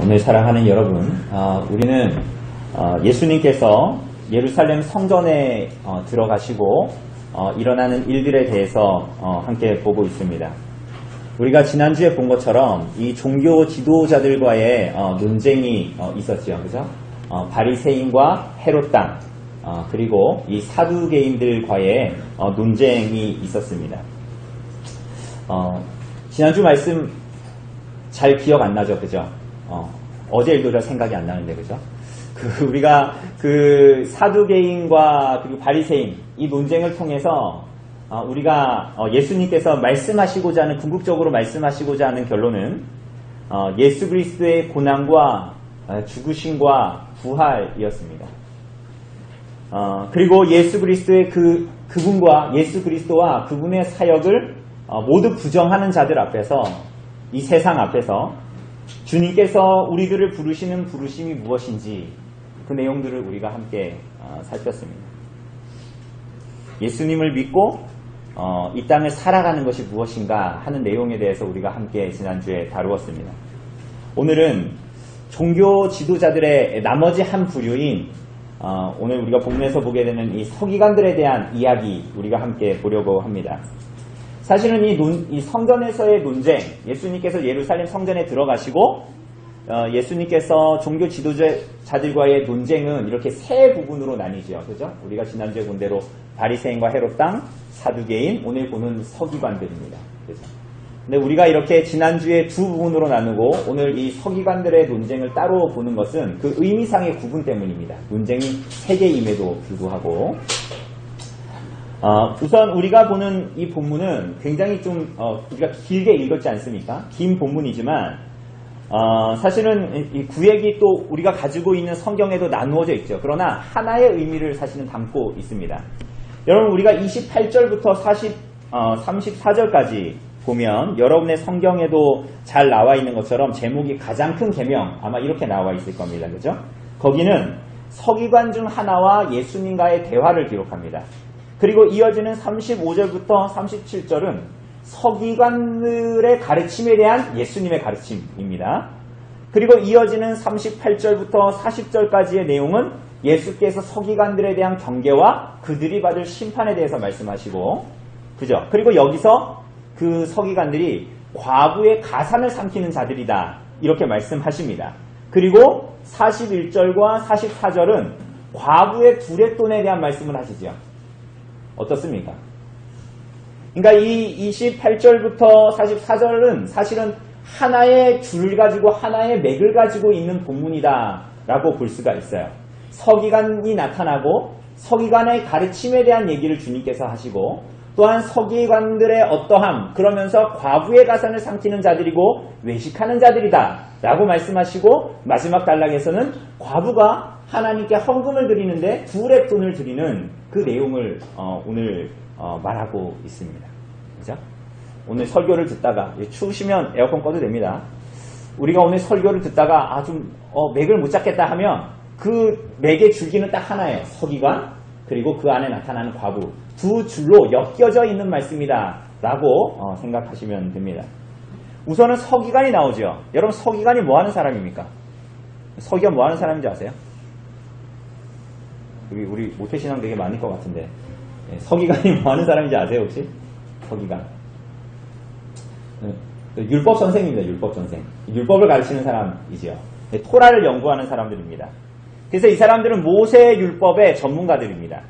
오늘 사랑하는 여러분, 우리는 예수님께서 예루살렘 성전에 들어가시고 일어나는 일들에 대해서 함께 보고 있습니다. 우리가 지난주에 본 것처럼 이 종교 지도자들과의 논쟁이 있었죠. 그죠? 바리새인과 헤롯 당, 그리고 이 사두개인들과의 논쟁이 있었습니다. 지난주 말씀 잘 기억 안 나죠? 그죠? 어제 일도 잘 생각이 안 나는데, 그죠? 우리가 사두개인과 그리고 바리새인 이 논쟁을 통해서 우리가 예수님께서 말씀하시고자 하는, 궁극적으로 말씀하시고자 하는 결론은 예수 그리스도의 고난과 죽으심과 부활이었습니다. 그리고 예수 그리스도의 그분과 예수 그리스도와 그분의 사역을 모두 부정하는 자들 앞에서, 이 세상 앞에서 주님께서 우리들을 부르시는 부르심이 무엇인지 그 내용들을 우리가 함께 살폈습니다. 예수님을 믿고 이 땅을 살아가는 것이 무엇인가 하는 내용에 대해서 우리가 함께 지난주에 다루었습니다. 오늘은 종교 지도자들의 나머지 한 부류인 오늘 우리가 본문에서 보게 되는 이 서기관들에 대한 이야기 우리가 함께 보려고 합니다. 사실은 이 성전에서의 논쟁, 예수님께서 예루살렘 성전에 들어가시고 예수님께서 종교 지도자들과의 논쟁은 이렇게 세 부분으로 나뉘죠. 그죠? 우리가 지난주에 본 대로 바리새인과 헤롯 당, 사두개인, 오늘 보는 서기관들입니다. 그죠? 근데 우리가 이렇게 지난주에 두 부분으로 나누고 오늘 이 서기관들의 논쟁을 따로 보는 것은 그 의미상의 구분 때문입니다. 논쟁이 세 개임에도 불구하고 우선 우리가 보는 이 본문은 굉장히 좀 우리가 길게 읽었지 않습니까? 긴 본문이지만 사실은 이 구약이 또 우리가 가지고 있는 성경에도 나누어져 있죠. 그러나 하나의 의미를 사실은 담고 있습니다. 여러분, 우리가 28절부터 34절까지 보면 여러분의 성경에도 잘 나와 있는 것처럼 제목이 가장 큰 계명, 아마 이렇게 나와 있을 겁니다. 그죠? 거기는 서기관 중 하나와 예수님과의 대화를 기록합니다. 그리고 이어지는 35절부터 37절은 서기관들의 가르침에 대한 예수님의 가르침입니다. 그리고 이어지는 38절부터 40절까지의 내용은 예수께서 서기관들에 대한 경계와 그들이 받을 심판에 대해서 말씀하시고, 그죠? 그리고 여기서 그 서기관들이 과부의 가산을 삼키는 자들이다, 이렇게 말씀하십니다. 그리고 41절과 44절은 과부의 두랫돈에 대한 말씀을 하시죠. 어떻습니까? 그러니까 이 28절부터 44절은 사실은 하나의 줄을 가지고 하나의 맥을 가지고 있는 본문이다 라고 볼 수가 있어요. 서기관이 나타나고 서기관의 가르침에 대한 얘기를 주님께서 하시고, 또한 서기관들의 어떠함, 그러면서 과부의 가산을 삼키는 자들이고 외식하는 자들이다 라고 말씀하시고, 마지막 단락에서는 과부가 하나님께 헌금을 드리는데 둘의 돈을 드리는 그 내용을 오늘 말하고 있습니다. 그죠? 오늘 설교를 듣다가, 추우시면 에어컨 꺼도 됩니다. 우리가 오늘 설교를 듣다가 맥을 못 잡겠다 하면 그 맥의 줄기는 딱 하나예요. 서기관, 그리고 그 안에 나타나는 과부, 두 줄로 엮여져 있는 말씀이다 라고 생각하시면 됩니다. 우선은 서기관이 나오죠. 여러분, 서기관이 뭐 하는 사람입니까? 서기관 뭐 하는 사람인지 아세요? 여기 우리 모태신앙 되게 많을 것 같은데, 서기관이 뭐 하는 사람인지 아세요, 혹시? 서기관. 율법 선생입니다. 율법 선생. 율법을 가르치는 사람이지요. 토라를 연구하는 사람들입니다. 그래서 이 사람들은 모세 율법의 전문가들입니다.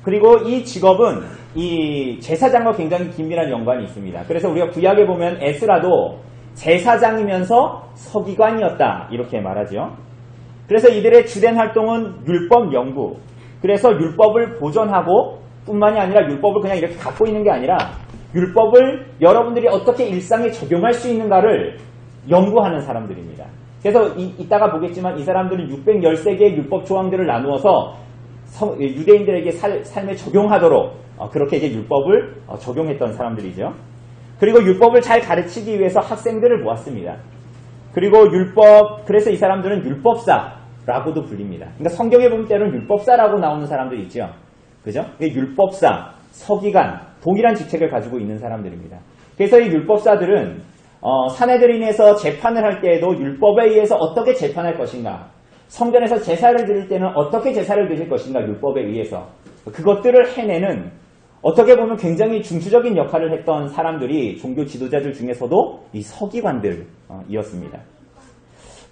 그리고 이 직업은 이 제사장과 굉장히 긴밀한 연관이 있습니다. 그래서 우리가 구약에 보면 에스라도 제사장이면서 서기관이었다, 이렇게 말하죠. 그래서 이들의 주된 활동은 율법 연구, 그래서 율법을 보존하고 뿐만이 아니라 율법을 그냥 이렇게 갖고 있는 게 아니라 율법을 여러분들이 어떻게 일상에 적용할 수 있는가를 연구하는 사람들입니다. 그래서 이따가 보겠지만 이 사람들은 613개의 율법 조항들을 나누어서 유대인들에게 삶에 적용하도록 그렇게 이제 율법을 적용했던 사람들이죠. 그리고 율법을 잘 가르치기 위해서 학생들을 모았습니다. 그리고 그래서 이 사람들은 율법사라고도 불립니다. 그러니까 성경에 보면 때로는 율법사라고 나오는 사람들이 있죠. 그죠? 율법사, 서기관, 동일한 직책을 가지고 있는 사람들입니다. 그래서 이 율법사들은 산헤드린에서 재판을 할 때에도 율법에 의해서 어떻게 재판할 것인가, 성전에서 제사를 드릴 때는 어떻게 제사를 드릴 것인가, 율법에 의해서 그것들을 해내는 어떻게 보면 굉장히 중추적인 역할을 했던 사람들이 종교 지도자들 중에서도 이 서기관들이었습니다.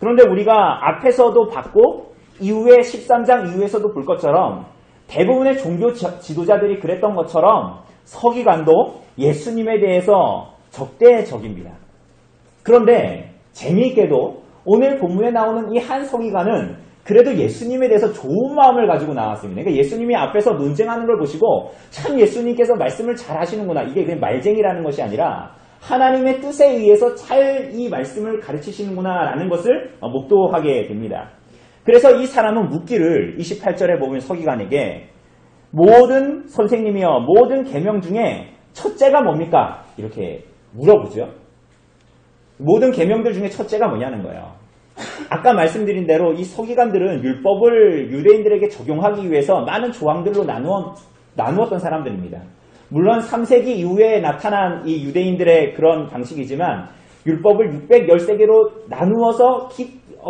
그런데 우리가 앞에서도 봤고 이후에 13장 이후에서도 볼 것처럼 대부분의 종교 지도자들이 그랬던 것처럼 서기관도 예수님에 대해서 적대적입니다. 그런데 재미있게도 오늘 본문에 나오는 이 한 서기관은 그래도 예수님에 대해서 좋은 마음을 가지고 나왔습니다. 그러니까 예수님이 앞에서 논쟁하는 걸 보시고 참 예수님께서 말씀을 잘 하시는구나. 이게 그냥 말쟁이라는 것이 아니라 하나님의 뜻에 의해서 잘 이 말씀을 가르치시는구나 라는 것을 목도하게 됩니다. 그래서 이 사람은 묻기를 28절에 보면 서기관에게 모든 선생님이여 모든 계명 중에 첫째가 뭡니까? 이렇게 물어보죠. 모든 계명들 중에 첫째가 뭐냐는 거예요. 아까 말씀드린 대로 이 서기관들은 율법을 유대인들에게 적용하기 위해서 많은 조항들로 나누었던 사람들입니다. 물론 3세기 이후에 나타난 이 유대인들의 그런 방식이지만 율법을 613개로 나누어서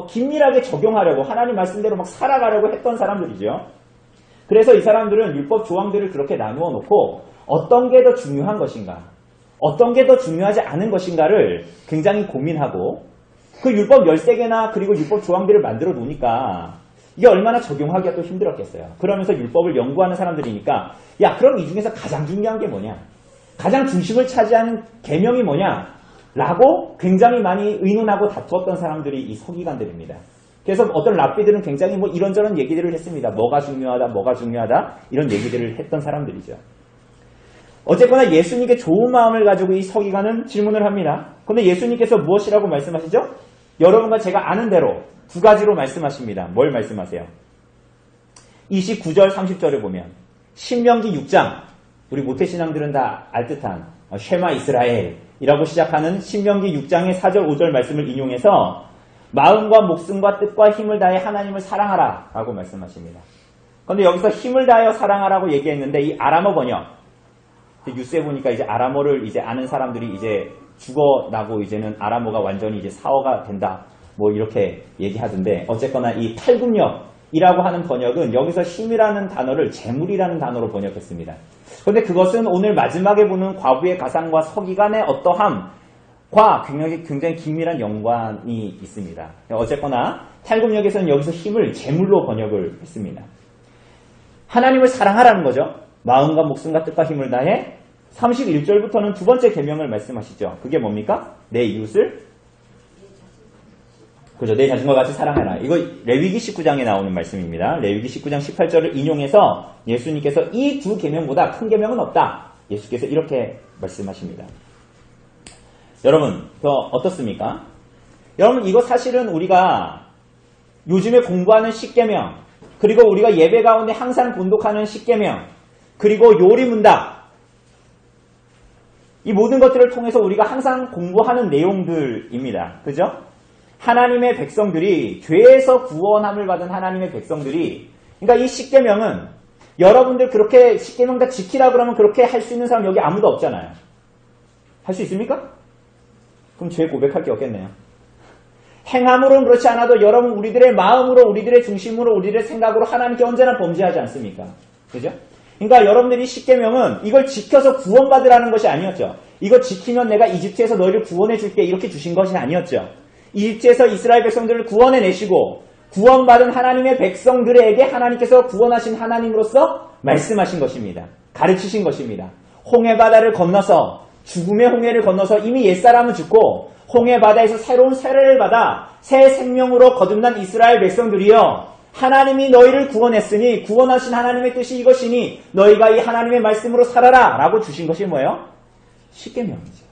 긴밀하게 적용하려고 하나님 말씀대로 막 살아가려고 했던 사람들이죠. 그래서 이 사람들은 율법 조항들을 그렇게 나누어 놓고 어떤 게 더 중요한 것인가, 어떤 게 더 중요하지 않은 것인가를 굉장히 고민하고 그 율법 13개나 그리고 율법 조항들을 만들어 놓으니까 이게 얼마나 적용하기가 또 힘들었겠어요. 그러면서 율법을 연구하는 사람들이니까 야 그럼 이 중에서 가장 중요한 게 뭐냐, 가장 중심을 차지하는 계명이 뭐냐 라고 굉장히 많이 의논하고 다투었던 사람들이 이 서기관들입니다. 그래서 어떤 랍비들은 굉장히 뭐 이런저런 얘기들을 했습니다. 뭐가 중요하다 이런 얘기들을 했던 사람들이죠. 어쨌거나 예수님께 좋은 마음을 가지고 이 서기관은 질문을 합니다. 그런데 예수님께서 무엇이라고 말씀하시죠? 여러분과 제가 아는 대로 두 가지로 말씀하십니다. 뭘 말씀하세요? 29절 30절을 보면 신명기 6장, 우리 모태신앙들은 다 알듯한 쉐마 이스라엘이라고 시작하는 신명기 6장의 4절 5절 말씀을 인용해서 마음과 목숨과 뜻과 힘을 다해 하나님을 사랑하라 라고 말씀하십니다. 그런데 여기서 힘을 다하여 사랑하라고 얘기했는데 이 아람어 번역, 뉴스에 보니까 이제 아람어를 이제 아는 사람들이 이제 죽어나고 이제는 아람어가 완전히 이제 사어가 된다 뭐 이렇게 얘기하던데, 어쨌거나 이 탈굽력이라고 하는 번역은 여기서 힘이라는 단어를 재물이라는 단어로 번역했습니다. 그런데 그것은 오늘 마지막에 보는 과부의 가상과 서기관의 어떠함과 굉장히 긴밀한 연관이 있습니다. 어쨌거나 탈굽력에서는 여기서 힘을 재물로 번역을 했습니다. 하나님을 사랑하라는 거죠. 마음과 목숨과 뜻과 힘을 다해 31절부터는 두 번째 계명을 말씀하시죠. 그게 뭡니까? 내 이웃을 그죠? 내 자신과 같이 사랑해라. 이거 레위기 19장에 나오는 말씀입니다. 레위기 19장 18절을 인용해서 예수님께서 이 두 계명보다 큰 계명은 없다. 예수께서 이렇게 말씀하십니다. 여러분, 어떻습니까? 여러분, 이거 사실은 우리가 요즘에 공부하는 10계명, 그리고 우리가 예배 가운데 항상 본독하는 10계명, 그리고 요리문답, 이 모든 것들을 통해서 우리가 항상 공부하는 내용들입니다. 그죠? 하나님의 백성들이, 죄에서 구원함을 받은 하나님의 백성들이, 그러니까 이 10계명은 여러분들 그렇게 10계명 다 지키라 그러면 그렇게 할 수 있는 사람 여기 아무도 없잖아요. 할 수 있습니까? 그럼 죄 고백할 게 없겠네요. 행함으로는 그렇지 않아도 여러분 우리들의 마음으로, 우리들의 중심으로, 우리들의 생각으로 하나님께 언제나 범죄하지 않습니까? 그죠? 그러니까 여러분들이 10계명은 이걸 지켜서 구원받으라는 것이 아니었죠. 이거 지키면 내가 이집트에서 너희를 구원해 줄게 이렇게 주신 것이 아니었죠. 이집트에서 이스라엘 백성들을 구원해 내시고 구원받은 하나님의 백성들에게 하나님께서 구원하신 하나님으로서 말씀하신 것입니다. 가르치신 것입니다. 홍해바다를 건너서, 죽음의 홍해를 건너서 이미 옛사람은 죽고 홍해바다에서 새로운 세례를 받아 새 생명으로 거듭난 이스라엘 백성들이여, 하나님이 너희를 구원했으니 구원하신 하나님의 뜻이 이것이니 너희가 이 하나님의 말씀으로 살아라 라고 주신 것이 뭐예요? 10계명이죠.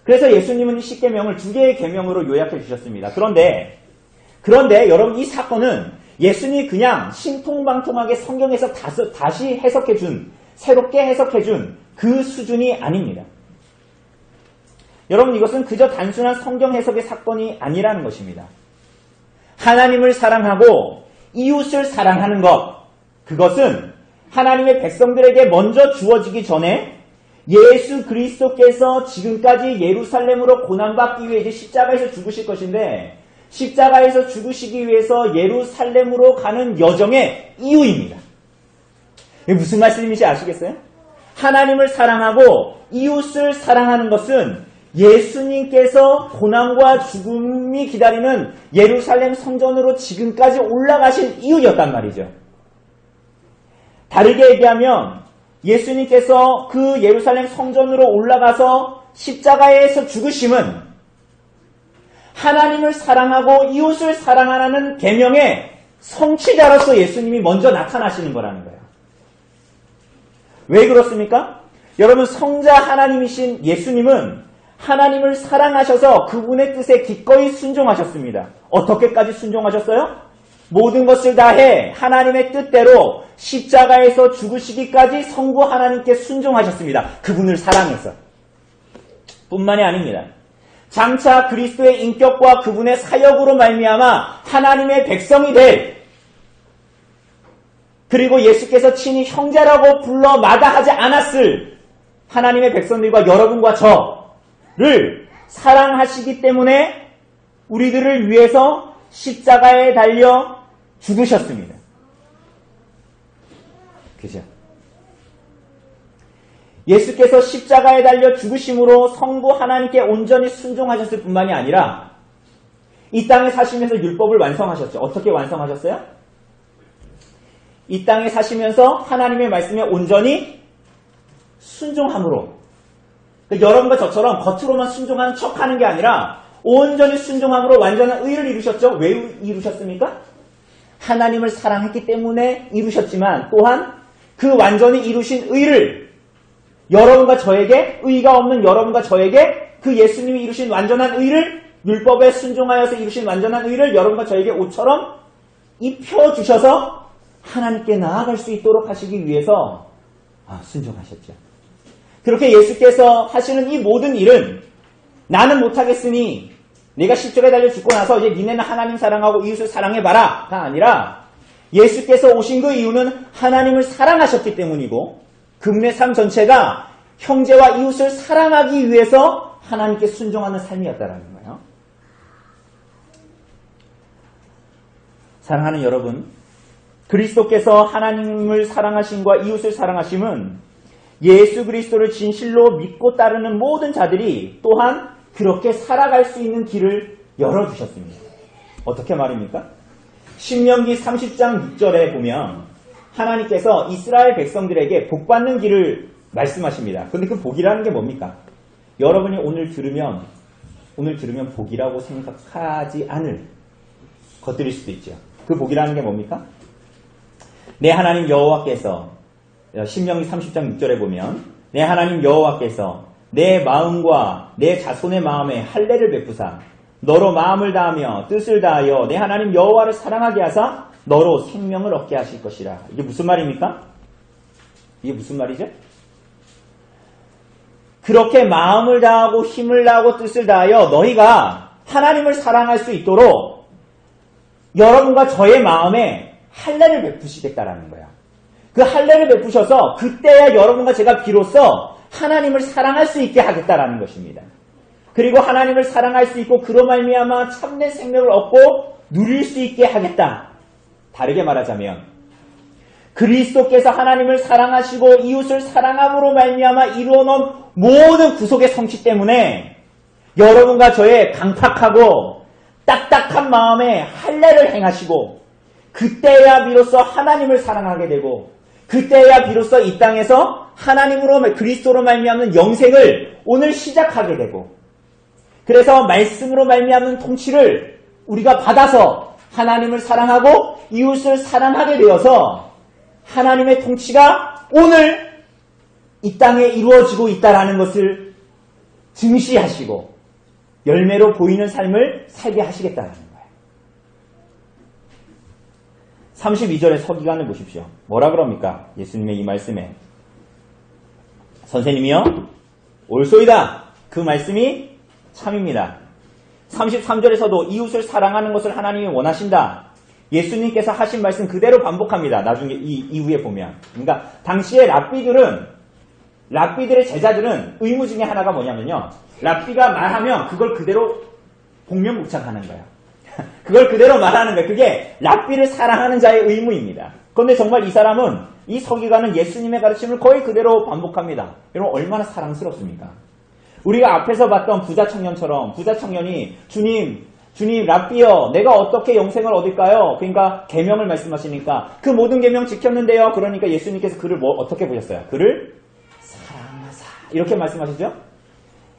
그래서 예수님은 이 10계명을 두 개의 계명으로 요약해 주셨습니다. 그런데 여러분, 이 사건은 예수님이 그냥 신통방통하게 성경에서 다시 해석해준, 새롭게 해석해준 그 수준이 아닙니다. 여러분, 이것은 그저 단순한 성경 해석의 사건이 아니라는 것입니다. 하나님을 사랑하고 이웃을 사랑하는 것, 그것은 하나님의 백성들에게 먼저 주어지기 전에 예수 그리스도께서 지금까지 예루살렘으로 고난받기 위해 이제 십자가에서 죽으실 것인데 십자가에서 죽으시기 위해서 예루살렘으로 가는 여정의 이유입니다. 이게 무슨 말씀인지 아시겠어요? 하나님을 사랑하고 이웃을 사랑하는 것은 예수님께서 고난과 죽음이 기다리는 예루살렘 성전으로 지금까지 올라가신 이유였단 말이죠. 다르게 얘기하면 예수님께서 그 예루살렘 성전으로 올라가서 십자가에서 죽으심은 하나님을 사랑하고 이웃을 사랑하라는 계명의 성취자로서 예수님이 먼저 나타나시는 거라는 거예요. 왜 그렇습니까? 여러분, 성자 하나님이신 예수님은 하나님을 사랑하셔서 그분의 뜻에 기꺼이 순종하셨습니다. 어떻게까지 순종하셨어요? 모든 것을 다해 하나님의 뜻대로 십자가에서 죽으시기까지 성부 하나님께 순종하셨습니다. 그분을 사랑해서. 뿐만이 아닙니다. 장차 그리스도의 인격과 그분의 사역으로 말미암아 하나님의 백성이 될, 그리고 예수께서 친히 형제라고 불러 마다하지 않았을 하나님의 백성들과 여러분과 저를 사랑하시기 때문에 우리들을 위해서 십자가에 달려 죽으셨습니다. 그죠? 예수께서 십자가에 달려 죽으심으로 성부 하나님께 온전히 순종하셨을 뿐만이 아니라 이 땅에 사시면서 율법을 완성하셨죠. 어떻게 완성하셨어요? 이 땅에 사시면서 하나님의 말씀에 온전히 순종함으로, 그러니까 여러분과 저처럼 겉으로만 순종하는 척하는 게 아니라 온전히 순종함으로 완전한 의를 이루셨죠. 왜 이루셨습니까? 하나님을 사랑했기 때문에 이루셨지만 또한 그 완전히 이루신 의를 여러분과 저에게, 의가 없는 여러분과 저에게 그 예수님이 이루신 완전한 의를, 율법에 순종하여서 이루신 완전한 의를 여러분과 저에게 옷처럼 입혀주셔서 하나님께 나아갈 수 있도록 하시기 위해서 순종하셨죠. 그렇게 예수께서 하시는 이 모든 일은 나는 못하겠으니 내가 십자가에 달려 죽고 나서 이제 니네는 하나님 사랑하고 이웃을 사랑해봐라 가 아니라 예수께서 오신 그 이유는 하나님을 사랑하셨기 때문이고 그분의 삶 전체가 형제와 이웃을 사랑하기 위해서 하나님께 순종하는 삶이었다라는 거예요. 사랑하는 여러분, 그리스도께서 하나님을 사랑하심과 이웃을 사랑하심은 예수 그리스도를 진실로 믿고 따르는 모든 자들이 또한 그렇게 살아갈 수 있는 길을 열어주셨습니다. 어떻게 말입니까? 신명기 30장 6절에 보면 하나님께서 이스라엘 백성들에게 복받는 길을 말씀하십니다. 그런데 그 복이라는 게 뭡니까? 여러분이 오늘 들으면 복이라고 생각하지 않을 것들일 수도 있죠. 그 복이라는 게 뭡니까? 내 하나님 여호와께서, 신명기 30장 6절에 보면 내 하나님 여호와께서 내 마음과 내 자손의 마음에 할례를 베푸사 너로 마음을 다하며 뜻을 다하여 내 하나님 여호와를 사랑하게 하사 너로 생명을 얻게 하실 것이라. 이게 무슨 말입니까? 이게 무슨 말이죠? 그렇게 마음을 다하고 힘을 다하고 뜻을 다하여 너희가 하나님을 사랑할 수 있도록 여러분과 저의 마음에 할례를 베푸시겠다라는 거야. 그 할례를 베푸셔서 그때야 여러분과 제가 비로소 하나님을 사랑할 수 있게 하겠다라는 것입니다. 그리고 하나님을 사랑할 수 있고 그로 말미암아 참된 생명을 얻고 누릴 수 있게 하겠다. 다르게 말하자면 그리스도께서 하나님을 사랑하시고 이웃을 사랑함으로 말미암아 이루어놓은 모든 구속의 성취 때문에 여러분과 저의 강팍하고 딱딱한 마음에 할례를 행하시고 그때야 비로소 하나님을 사랑하게 되고 그때야 비로소 이 땅에서 하나님으로 그리스도로 말미암는 영생을 오늘 시작하게 되고 그래서 말씀으로 말미암는 통치를 우리가 받아서 하나님을 사랑하고 이웃을 사랑하게 되어서 하나님의 통치가 오늘 이 땅에 이루어지고 있다라는 것을 증시하시고 열매로 보이는 삶을 살게 하시겠다는 거예요. 32절의 서기관을 보십시오. 뭐라 그럽니까? 예수님의 이 말씀에 선생님이여 옳소이다. 그 말씀이 참입니다. 33절에서도 이웃을 사랑하는 것을 하나님이 원하신다. 예수님께서 하신 말씀 그대로 반복합니다. 나중에 이 이후에 보면. 그러니까 당시의 랍비들은 랍비들의 제자들은 의무 중에 하나가 뭐냐면요. 랍비가 말하면 그걸 그대로 복면묵창하는 거예요. 그걸 그대로 말하는 거예요. 그게 랍비를 사랑하는 자의 의무입니다. 그런데 정말 이 사람은, 이 서기관은 예수님의 가르침을 거의 그대로 반복합니다. 여러분 얼마나 사랑스럽습니까? 우리가 앞에서 봤던 부자 청년처럼 부자 청년이 주님 랍비여 내가 어떻게 영생을 얻을까요? 그러니까 계명을 말씀하시니까 그 모든 계명 지켰는데요. 그러니까 예수님께서 그를 어떻게 보셨어요? 그를 사랑하사 이렇게 말씀하시죠?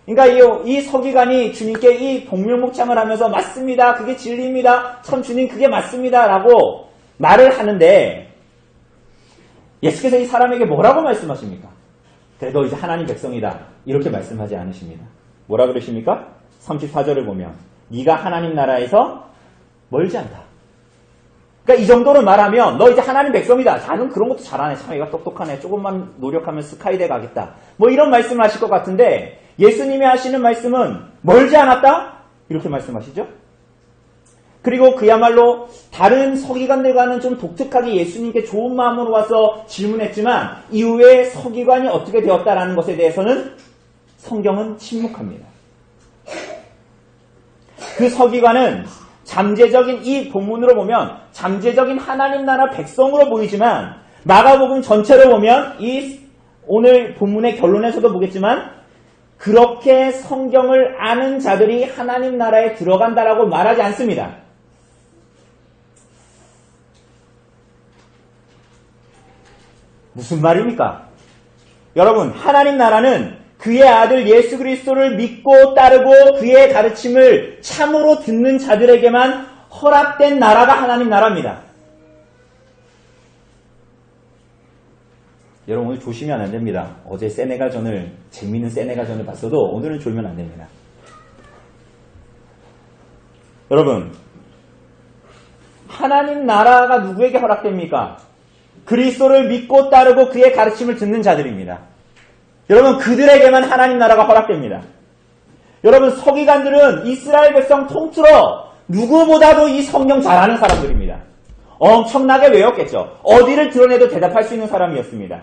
그러니까 이 서기관이 주님께 이 복면묵창을 하면서 맞습니다. 그게 진리입니다. 참 주님 그게 맞습니다. 라고 말을 하는데 예수께서 이 사람에게 뭐라고 말씀하십니까? 그래 너 이제 하나님 백성이다. 이렇게 말씀하지 않으십니다. 뭐라 그러십니까? 34절을 보면 네가 하나님 나라에서 멀지 않다. 그러니까 이 정도로 말하면 너 이제 하나님 백성이다. 자는 그런 것도 잘하네. 참 얘가 똑똑하네. 조금만 노력하면 스카이대 가겠다. 뭐 이런 말씀을 하실 것 같은데 예수님이 하시는 말씀은 멀지 않았다? 이렇게 말씀하시죠. 그리고 그야말로 다른 서기관들과는 좀 독특하게 예수님께 좋은 마음으로 와서 질문했지만 이후에 서기관이 어떻게 되었다라는 것에 대해서는 성경은 침묵합니다. 그 서기관은 잠재적인 이 본문으로 보면 잠재적인 하나님 나라 백성으로 보이지만 마가복음 전체로 보면 이 오늘 본문의 결론에서도 보겠지만 그렇게 성경을 아는 자들이 하나님 나라에 들어간다라고 말하지 않습니다. 무슨 말입니까? 여러분, 하나님 나라는 그의 아들 예수 그리스도를 믿고 따르고 그의 가르침을 참으로 듣는 자들에게만 허락된 나라가 하나님 나라입니다. 여러분 오늘 조심하면 안 됩니다. 어제 세네갈전을 재미있는 세네갈전을 봤어도 오늘은 졸면 안 됩니다. 여러분 하나님 나라가 누구에게 허락됩니까? 그리스도를 믿고 따르고 그의 가르침을 듣는 자들입니다. 여러분 그들에게만 하나님 나라가 허락됩니다. 여러분 서기관들은 이스라엘 백성 통틀어 누구보다도 이 성경 잘 아는 사람들입니다. 엄청나게 외웠겠죠. 어디를 드러내도 대답할 수 있는 사람이었습니다.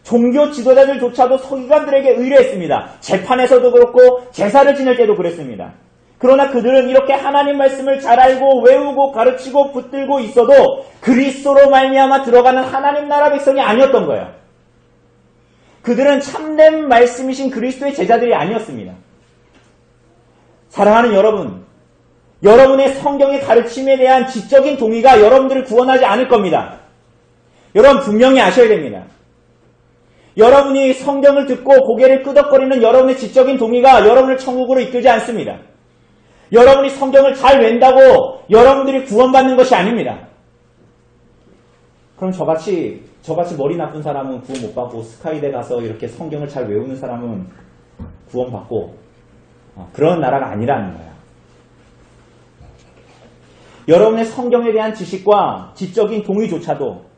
종교 지도자들조차도 서기관들에게 의뢰했습니다. 재판에서도 그렇고 제사를 지낼 때도 그랬습니다. 그러나 그들은 이렇게 하나님 말씀을 잘 알고 외우고 가르치고 붙들고 있어도 그리스도로 말미암아 들어가는 하나님 나라 백성이 아니었던 거예요. 그들은 참된 말씀이신 그리스도의 제자들이 아니었습니다. 사랑하는 여러분, 여러분의 성경의 가르침에 대한 지적인 동의가 여러분들을 구원하지 않을 겁니다. 여러분 분명히 아셔야 됩니다. 여러분이 성경을 듣고 고개를 끄덕거리는 여러분의 지적인 동의가 여러분을 천국으로 이끌지 않습니다. 여러분이 성경을 잘 웬다고 여러분들이 구원받는 것이 아닙니다. 그럼 저같이 머리 나쁜 사람은 구원 못 받고 스카이대 가서 이렇게 성경을 잘 외우는 사람은 구원받고 그런 나라가 아니라는 거예요. 여러분의 성경에 대한 지식과 지적인 동의조차도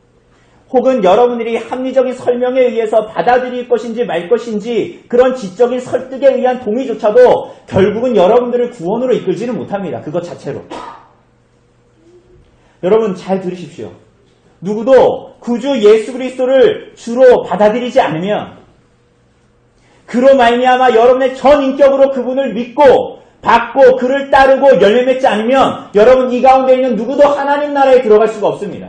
혹은 여러분들이 합리적인 설명에 의해서 받아들일 것인지 말 것인지 그런 지적인 설득에 의한 동의조차도 결국은 여러분들을 구원으로 이끌지는 못합니다. 그것 자체로. 여러분 잘 들으십시오. 누구도 구주 예수 그리스도를 주로 받아들이지 않으면 그로 말미암아 여러분의 전 인격으로 그분을 믿고 받고 그를 따르고 열매 맺지 않으면 여러분 이 가운데 있는 누구도 하나님 나라에 들어갈 수가 없습니다.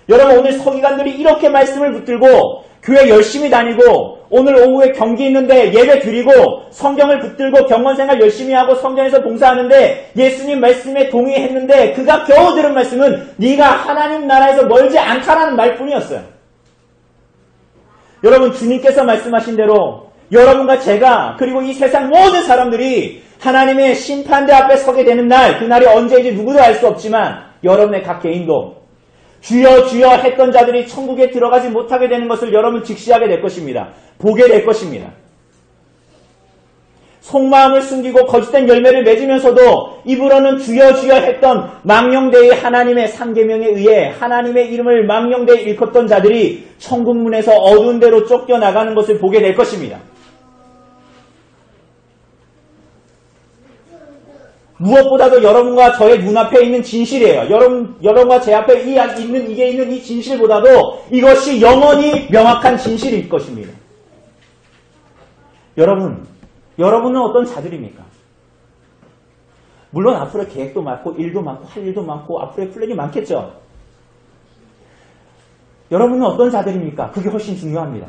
여러분 오늘 서기관들이 이렇게 말씀을 붙들고 교회 열심히 다니고 오늘 오후에 경기 있는데 예배 드리고 성경을 붙들고 경건생활 열심히 하고 성전에서 봉사하는데 예수님 말씀에 동의했는데 그가 겨우 들은 말씀은 네가 하나님 나라에서 멀지 않다라는 말뿐이었어요. 여러분 주님께서 말씀하신 대로 여러분과 제가 그리고 이 세상 모든 사람들이 하나님의 심판대 앞에 서게 되는 날 그날이 언제인지 누구도 알 수 없지만 여러분의 각 개인도 주여 주여 했던 자들이 천국에 들어가지 못하게 되는 것을 여러분 직시하게 될 것입니다. 보게 될 것입니다. 속마음을 숨기고 거짓된 열매를 맺으면서도 입으로는 주여 주여 했던 망령되이 하나님의 상계명에 의해 하나님의 이름을 망령되이 일컫던 자들이 천국문에서 어두운 데로 쫓겨나가는 것을 보게 될 것입니다. 무엇보다도 여러분과 저의 눈앞에 있는 진실이에요. 여러분과 제 앞에 이게 있는 이 진실보다도 이것이 영원히 명확한 진실일 것입니다. 여러분은 어떤 자들입니까? 물론 앞으로 계획도 많고 일도 많고 할 일도 많고 앞으로의 플랜이 많겠죠. 여러분은 어떤 자들입니까? 그게 훨씬 중요합니다.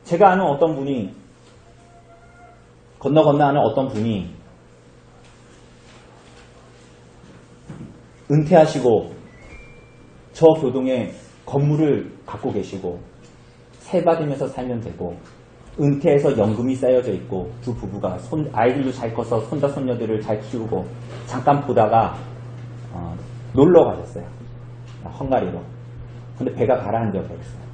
제가 아는 어떤 분이 건너 아는 어떤 분이 은퇴하시고 저 교동에 건물을 갖고 계시고 세 받으면서 살면 되고 은퇴해서 연금이 쌓여져 있고 두 부부가 아이들도 잘 커서 손자 손녀들을 잘 키우고 잠깐 보다가 놀러 가셨어요. 헝가리로. 근데 배가 가라앉아 버렸어요.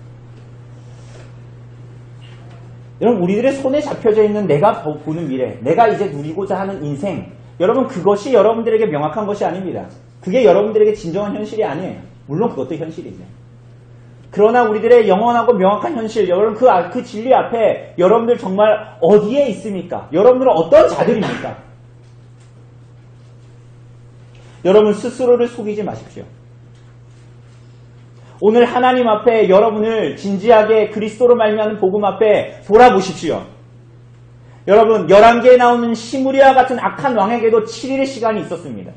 여러분 우리들의 손에 잡혀져 있는 내가 보는 미래, 내가 이제 누리고자 하는 인생, 여러분 그것이 여러분들에게 명확한 것이 아닙니다. 그게 여러분들에게 진정한 현실이 아니에요. 물론 그것도 현실이죠. 그러나 우리들의 영원하고 명확한 현실, 여러분 그 진리 앞에 여러분들 정말 어디에 있습니까? 여러분들은 어떤 자들입니까? 여러분 스스로를 속이지 마십시오. 오늘 하나님 앞에 여러분을 진지하게 그리스도로 말미암는 복음 앞에 돌아보십시오. 여러분 열왕기에 나오는 시므리와 같은 악한 왕에게도 7일의 시간이 있었습니다.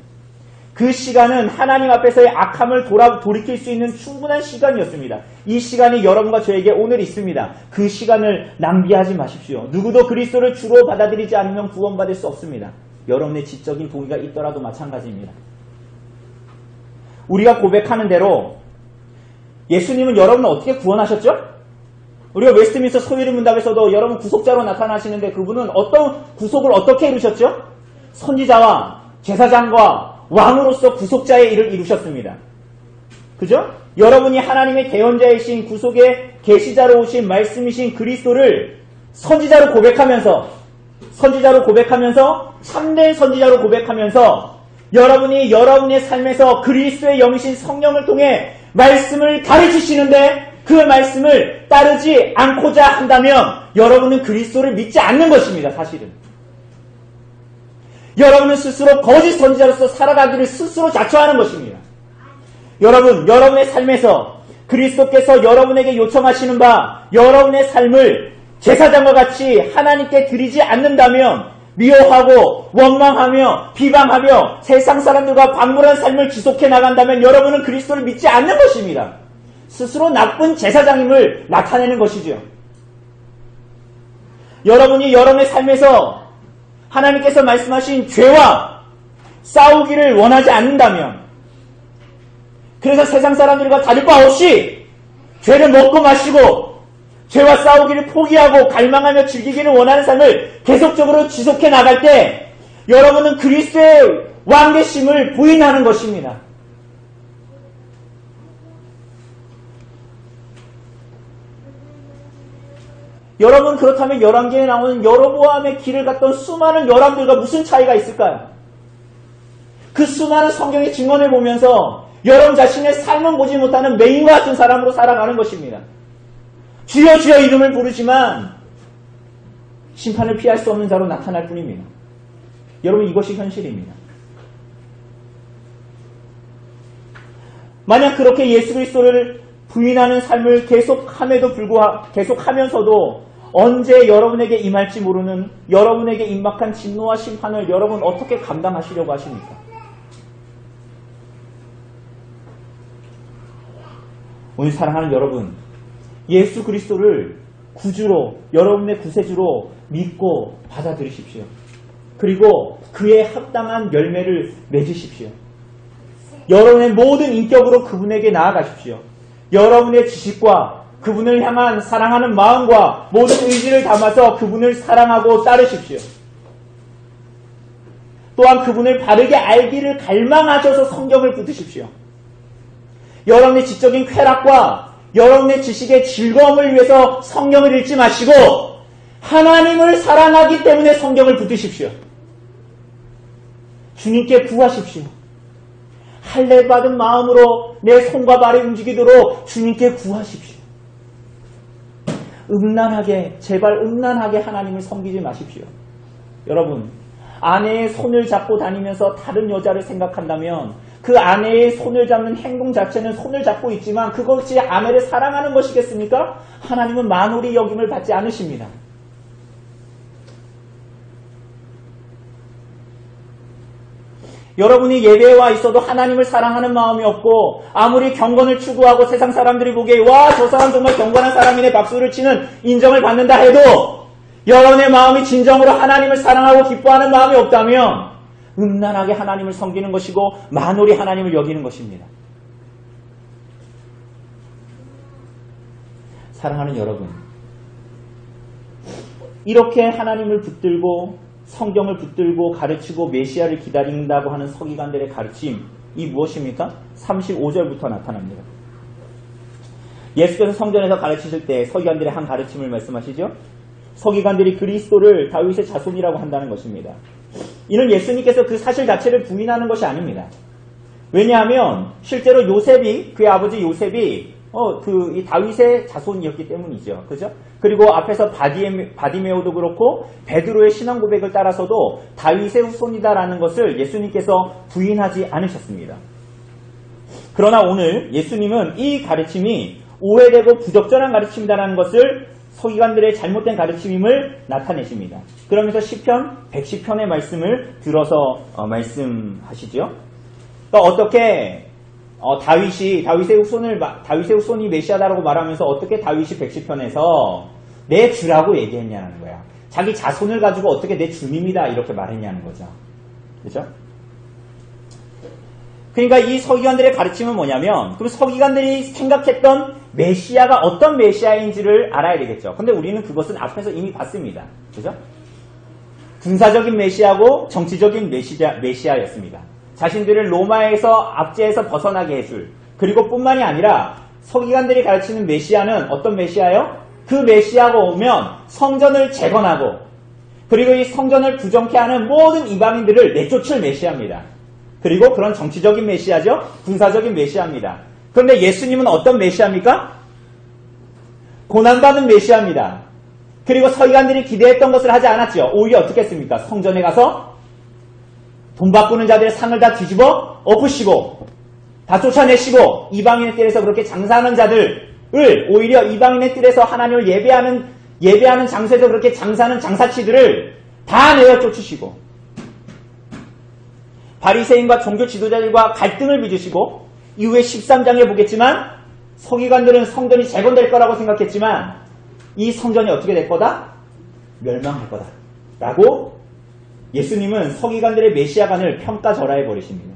그 시간은 하나님 앞에서의 악함을 돌이킬 수 있는 충분한 시간이었습니다. 이 시간이 여러분과 저에게 오늘 있습니다. 그 시간을 낭비하지 마십시오. 누구도 그리스도를 주로 받아들이지 않으면 구원받을 수 없습니다. 여러분의 지적인 동의가 있더라도 마찬가지입니다. 우리가 고백하는 대로 예수님은 여러분을 어떻게 구원하셨죠? 우리가 웨스트민스터 소유리 문답에서도 여러분 구속자로 나타나시는데 그분은 어떤 구속을 어떻게 이루셨죠? 선지자와 제사장과 왕으로서 구속자의 일을 이루셨습니다. 그죠? 여러분이 하나님의 대언자이신 구속의 계시자로 오신 말씀이신 그리스도를 선지자로 고백하면서 참된 선지자로 고백하면서 여러분이 여러분의 삶에서 그리스도의 영이신 성령을 통해 말씀을 가르치시는데 그 말씀을 따르지 않고자 한다면 여러분은 그리스도를 믿지 않는 것입니다. 사실은. 여러분은 스스로 거짓 선지자로서 살아가기를 스스로 자초하는 것입니다. 여러분의 삶에서 그리스도께서 여러분에게 요청하시는 바 여러분의 삶을 제사장과 같이 하나님께 드리지 않는다면 미워하고 원망하며 비방하며 세상 사람들과 방불한 삶을 지속해 나간다면 여러분은 그리스도를 믿지 않는 것입니다. 스스로 나쁜 제사장임을 나타내는 것이죠. 여러분이 여러분의 삶에서 하나님께서 말씀하신 죄와 싸우기를 원하지 않는다면 그래서 세상 사람들과 다를 바 없이 죄를 먹고 마시고 죄와 싸우기를 포기하고 갈망하며 즐기기를 원하는 삶을 계속적으로 지속해 나갈 때 여러분은 그리스도의 왕되심을 부인하는 것입니다. 여러분 그렇다면 열왕기에 나오는 여로보암의 길을 갔던 수많은 열왕들과 무슨 차이가 있을까요? 그 수많은 성경의 증언을 보면서 여러분 자신의 삶은 보지 못하는 맹인과 같은 사람으로 살아가는 것입니다. 주여 주여 이름을 부르지만 심판을 피할 수 없는 자로 나타날 뿐입니다. 여러분 이것이 현실입니다. 만약 그렇게 예수 그리스도를 부인하는 삶을 계속하면서도 언제 여러분에게 임할지 모르는 여러분에게 임박한 진노와 심판을 여러분 어떻게 감당하시려고 하십니까? 오늘 사랑하는 여러분, 예수 그리스도를 구주로 여러분의 구세주로 믿고 받아들이십시오. 그리고 그에 합당한 열매를 맺으십시오. 여러분의 모든 인격으로 그분에게 나아가십시오. 여러분의 지식과 그분을 향한 사랑하는 마음과 모든 의지를 담아서 그분을 사랑하고 따르십시오. 또한 그분을 바르게 알기를 갈망하셔서 성경을 붙드십시오. 여러분의 지적인 쾌락과 여러분의 지식의 즐거움을 위해서 성경을 읽지 마시고 하나님을 사랑하기 때문에 성경을 붙드십시오. 주님께 구하십시오. 할례받은 마음으로 내 손과 발이 움직이도록 주님께 구하십시오. 제발 음란하게 하나님을 섬기지 마십시오. 여러분, 아내의 손을 잡고 다니면서 다른 여자를 생각한다면 그 아내의 손을 잡는 행동 자체는 손을 잡고 있지만 그것이 아내를 사랑하는 것이겠습니까? 하나님은 만홀히 여김을 받지 않으십니다. 여러분이 예배에 와 있어도 하나님을 사랑하는 마음이 없고 아무리 경건을 추구하고 세상 사람들이 보기에 와, 저 사람 정말 경건한 사람이네 박수를 치는 인정을 받는다 해도 여러분의 마음이 진정으로 하나님을 사랑하고 기뻐하는 마음이 없다면 음란하게 하나님을 섬기는 것이고 만홀히 하나님을 여기는 것입니다. 사랑하는 여러분, 이렇게 하나님을 붙들고 성경을 붙들고 가르치고 메시아를 기다린다고 하는 서기관들의 가르침이 무엇입니까? 35절부터 나타납니다. 예수께서 성전에서 가르치실 때 서기관들의 한 가르침을 말씀하시죠. 서기관들이 그리스도를 다윗의 자손이라고 한다는 것입니다. 이는 예수님께서 그 사실 자체를 부인하는 것이 아닙니다. 왜냐하면 실제로 요셉이, 그의 아버지 요셉이 이 다윗의 자손이었기 때문이죠. 그죠? 그리고 앞에서 바디메오도 그렇고 베드로의 신앙 고백을 따라서도 다윗의 후손이다라는 것을 예수님께서 부인하지 않으셨습니다. 그러나 오늘 예수님은 이 가르침이 오해되고 부적절한 가르침이다라는 것을 서기관들의 잘못된 가르침임을 나타내십니다. 그러면서 시편 110편의 말씀을 들어서 말씀하시죠. 그러니까 어떻게 다윗의 후손이 메시아다라고 말하면서 어떻게 다윗이 110편에서 내 주라고 얘기했냐는 거야. 자기 자손을 가지고 어떻게 내 주님이다 이렇게 말했냐는 거죠. 그죠? 그러니까 이 서기관들의 가르침은 뭐냐면, 그럼 서기관들이 생각했던 메시아가 어떤 메시아인지를 알아야 되겠죠. 근데 우리는 그것은 앞에서 이미 봤습니다. 그죠? 군사적인 메시아고 정치적인 메시아였습니다. 자신들을 로마에서 압제해서 벗어나게 해줄, 그리고 뿐만이 아니라 서기관들이 가르치는 메시아는 어떤 메시아요? 그 메시아가 오면 성전을 재건하고 그리고 이 성전을 부정케 하는 모든 이방인들을 내쫓을 메시아입니다. 그리고 그런 정치적인 메시아죠. 군사적인 메시아입니다. 그런데 예수님은 어떤 메시아입니까? 고난받은 메시아입니다. 그리고 서기관들이 기대했던 것을 하지 않았죠. 오히려 어떻게 했습니까? 성전에 가서 돈 바꾸는 자들의 상을 다 뒤집어 엎으시고 다 쫓아내시고 이방인의 뜰에서 그렇게 장사하는 자들을 오히려 이방인의 뜰에서 하나님을 예배하는 장소에서 그렇게 장사하는 장사치들을 다 내어 쫓으시고 바리새인과 종교 지도자들과 갈등을 빚으시고 이후에 13장에 보겠지만 서기관들은 성전이 재건될 거라고 생각했지만 이 성전이 어떻게 될 거다? 멸망할 거다 라고 예수님은 서기관들의 메시아관을 평가절하해 버리십니다.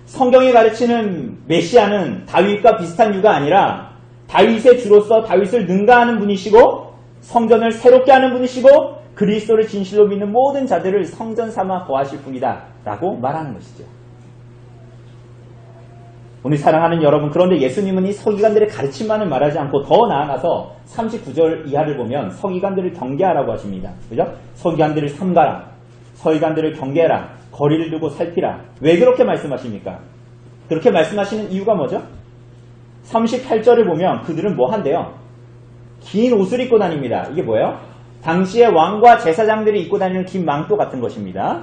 성경이 가르치는 메시아는 다윗과 비슷한 유가 아니라 다윗의 주로서 다윗을 능가하는 분이시고 성전을 새롭게 하는 분이시고 그리스도를 진실로 믿는 모든 자들을 성전 삼아 거하실 분이다 라고 말하는 것이죠. 오늘 사랑하는 여러분, 그런데 예수님은 이 서기관들의 가르침만을 말하지 않고 더 나아가서 39절 이하를 보면 서기관들을 경계하라고 하십니다. 그죠? 서기관들을 삼가라. 서기관들을 경계하라. 거리를 두고 살피라. 왜 그렇게 말씀하십니까? 그렇게 말씀하시는 이유가 뭐죠? 38절을 보면 그들은 뭐 한대요? 긴 옷을 입고 다닙니다. 이게 뭐예요? 당시의 왕과 제사장들이 입고 다니는 긴 망토 같은 것입니다.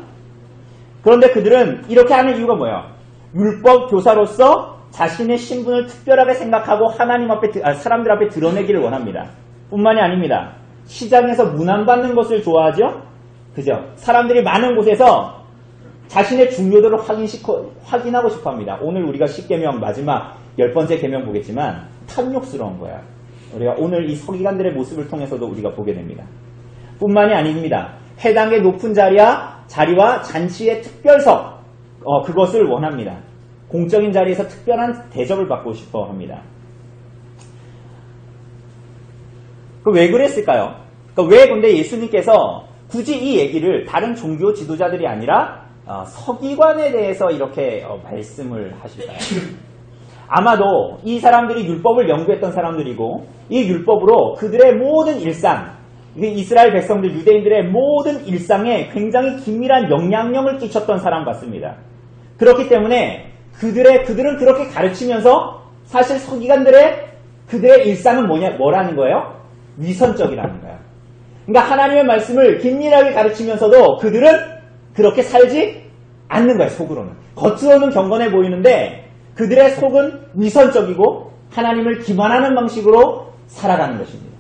그런데 그들은 이렇게 하는 이유가 뭐예요? 율법 교사로서 자신의 신분을 특별하게 생각하고 하나님 앞에 사람들 앞에 드러내기를 원합니다. 뿐만이 아닙니다. 시장에서 문안받는 것을 좋아하죠? 그죠? 사람들이 많은 곳에서 자신의 중요도를 확인하고 싶어 합니다. 오늘 우리가 10계명 마지막 10번째 계명 보겠지만 탐욕스러운 거야. 우리가 오늘 이 서기관들의 모습을 통해서도 우리가 보게 됩니다. 뿐만이 아닙니다. 해당의 높은 자리와 잔치의 특별석, 그것을 원합니다. 공적인 자리에서 특별한 대접을 받고 싶어 합니다. 왜 그랬을까요? 왜 근데 예수님께서 굳이 이 얘기를 다른 종교 지도자들이 아니라 서기관에 대해서 이렇게 말씀을 하실까요? 아마도 이 사람들이 율법을 연구했던 사람들이고 이 율법으로 그들의 모든 일상, 이스라엘 백성들, 유대인들의 모든 일상에 굉장히 긴밀한 영향력을 끼쳤던 사람 같습니다. 그렇기 때문에 그들은 그렇게 가르치면서 사실 서기관들의 그들의 일상은 뭐라는 거예요? 위선적이라는 거예요. 그러니까 하나님의 말씀을 긴밀하게 가르치면서도 그들은 그렇게 살지 않는 거예요. 속으로는. 겉으로는 경건해 보이는데 그들의 속은 위선적이고 하나님을 기만하는 방식으로 살아가는 것입니다.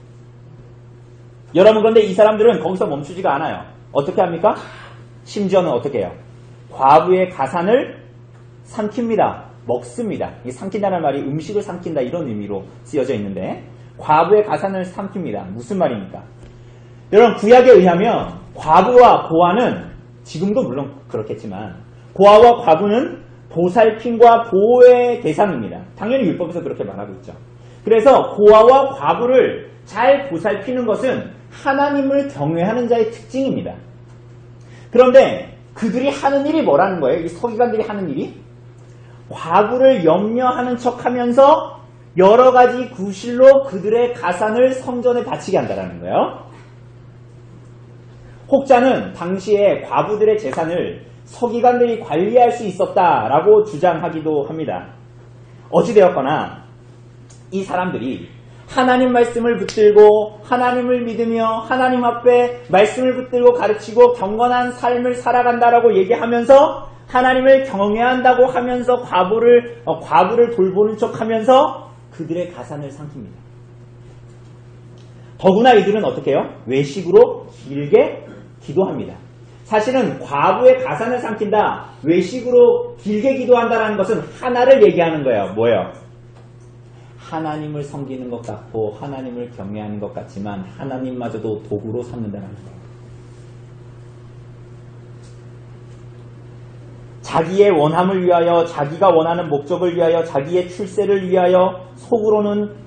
여러분, 그런데 이 사람들은 거기서 멈추지가 않아요. 어떻게 합니까? 심지어는 어떻게 해요? 과부의 가산을 삼킵니다. 먹습니다. 이 삼킨다는 말이 음식을 삼킨다 이런 의미로 쓰여져 있는데 과부의 가산을 삼킵니다. 무슨 말입니까? 여러분, 구약에 의하면 과부와 고아는 지금도 물론 그렇겠지만 고아와 과부는 보살핌과 보호의 대상입니다. 당연히 율법에서 그렇게 말하고 있죠. 그래서 고아와 과부를 잘 보살피는 것은 하나님을 경외하는 자의 특징입니다. 그런데 그들이 하는 일이 뭐라는 거예요? 이 서기관들이 하는 일이? 과부를 염려하는 척하면서 여러 가지 구실로 그들의 가산을 성전에 바치게 한다는 거예요. 혹자는 당시에 과부들의 재산을 서기관들이 관리할 수 있었다라고 주장하기도 합니다. 어찌되었거나 이 사람들이 하나님 말씀을 붙들고 하나님을 믿으며 하나님 앞에 말씀을 붙들고 가르치고 경건한 삶을 살아간다라고 얘기하면서 하나님을 경외한다고 하면서 과부를 돌보는 척하면서 그들의 가산을 삼킵니다. 더구나 이들은 어떻게 해요? 외식으로 길게 기도합니다. 사실은 과부의 가산을 삼킨다, 외식으로 길게 기도한다는 것은 하나를 얘기하는 거예요. 뭐예요? 하나님을 섬기는 것 같고 하나님을 경외하는 것 같지만 하나님마저도 도구로 삼는다는 거예요. 자기의 원함을 위하여, 자기가 원하는 목적을 위하여, 자기의 출세를 위하여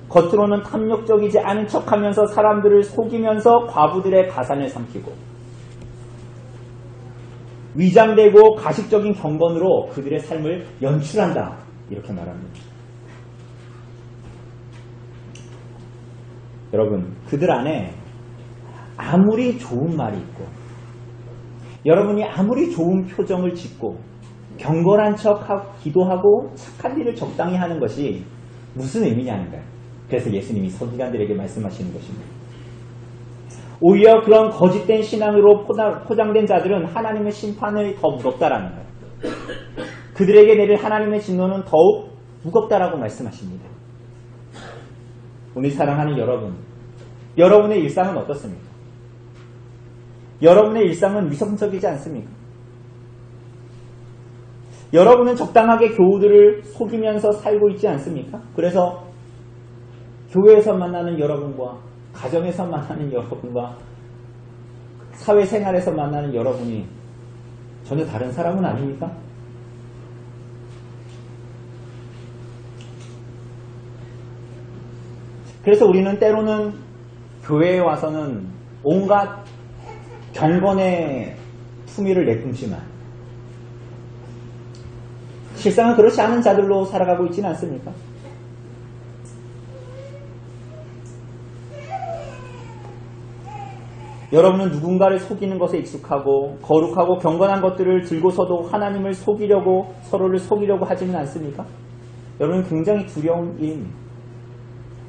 겉으로는 탐욕적이지 않은 척하면서 사람들을 속이면서 과부들의 가산을 삼키고 위장되고 가식적인 경건으로 그들의 삶을 연출한다. 이렇게 말합니다. 여러분, 그들 안에 아무리 좋은 말이 있고 여러분이 아무리 좋은 표정을 짓고 경건한 척하고 기도하고 착한 일을 적당히 하는 것이 무슨 의미냐는 거예요. 그래서 예수님이 서기관들에게 말씀하시는 것입니다. 오히려 그런 거짓된 신앙으로 포장된 자들은 하나님의 심판을 더 무겁다라는 거예요. 그들에게 내릴 하나님의 진노는 더욱 무겁다라고 말씀하십니다. 오늘 사랑하는 여러분, 여러분의 일상은 어떻습니까? 여러분의 일상은 위선적이지 않습니까? 여러분은 적당하게 교우들을 속이면서 살고 있지 않습니까? 그래서 교회에서 만나는 여러분과 가정에서 만나는 여러분과 사회생활에서 만나는 여러분이 전혀 다른 사람은 아닙니까? 그래서 우리는 때로는 교회에 와서는 온갖 경건의 품위를 내뿜지만 실상은 그렇지 않은 자들로 살아가고 있지는 않습니까? 여러분은 누군가를 속이는 것에 익숙하고 거룩하고 경건한 것들을 들고서도 하나님을 속이려고, 서로를 속이려고 하지는 않습니까? 여러분, 굉장히 두려운 일입니다.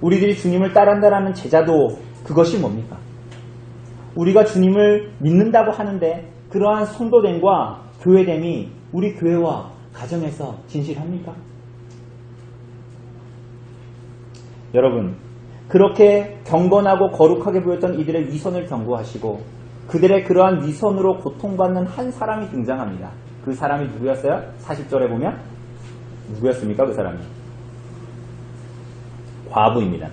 우리들이 주님을 따른다라는 제자도 그것이 뭡니까? 우리가 주님을 믿는다고 하는데 그러한 성도됨과 교회됨이 우리 교회와 가정에서 진실합니까? 여러분, 그렇게 경건하고 거룩하게 보였던 이들의 위선을 경고하시고 그들의 그러한 위선으로 고통받는 한 사람이 등장합니다. 그 사람이 누구였어요? 40절에 보면 누구였습니까? 그 사람이 과부입니다.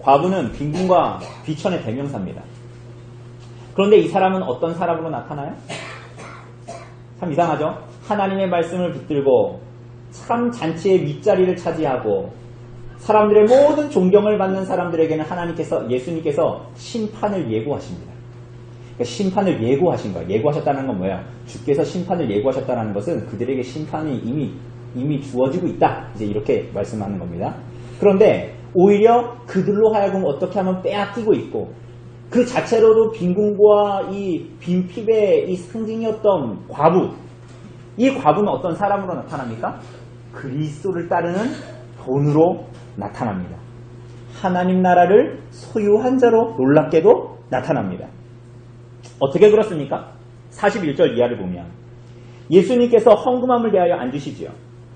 과부는 빈궁과 비천의 대명사입니다. 그런데 이 사람은 어떤 사람으로 나타나요? 참 이상하죠? 하나님의 말씀을 붙들고 참 잔치의 윗자리를 차지하고 사람들의 모든 존경을 받는 사람들에게는 예수님께서 심판을 예고하십니다. 그러니까 심판을 예고하신 거예요. 예고하셨다는 건 뭐예요? 주께서 심판을 예고하셨다는 것은 그들에게 심판이 이미 주어지고 있다. 이제 이렇게 말씀하는 겁니다. 그런데 오히려 그들로 하여금 어떻게 하면 빼앗기고 있고 그 자체로도 빈궁과 이 빈핍의 이 상징이었던 과부, 이 과부는 어떤 사람으로 나타납니까? 그리스도를 따르는 돈으로 나타납니다. 하나님 나라를 소유한 자로 놀랍게도 나타납니다. 어떻게 그렇습니까? 41절 이하를 보면 예수님께서 헌금함을 대하여 앉으시지요.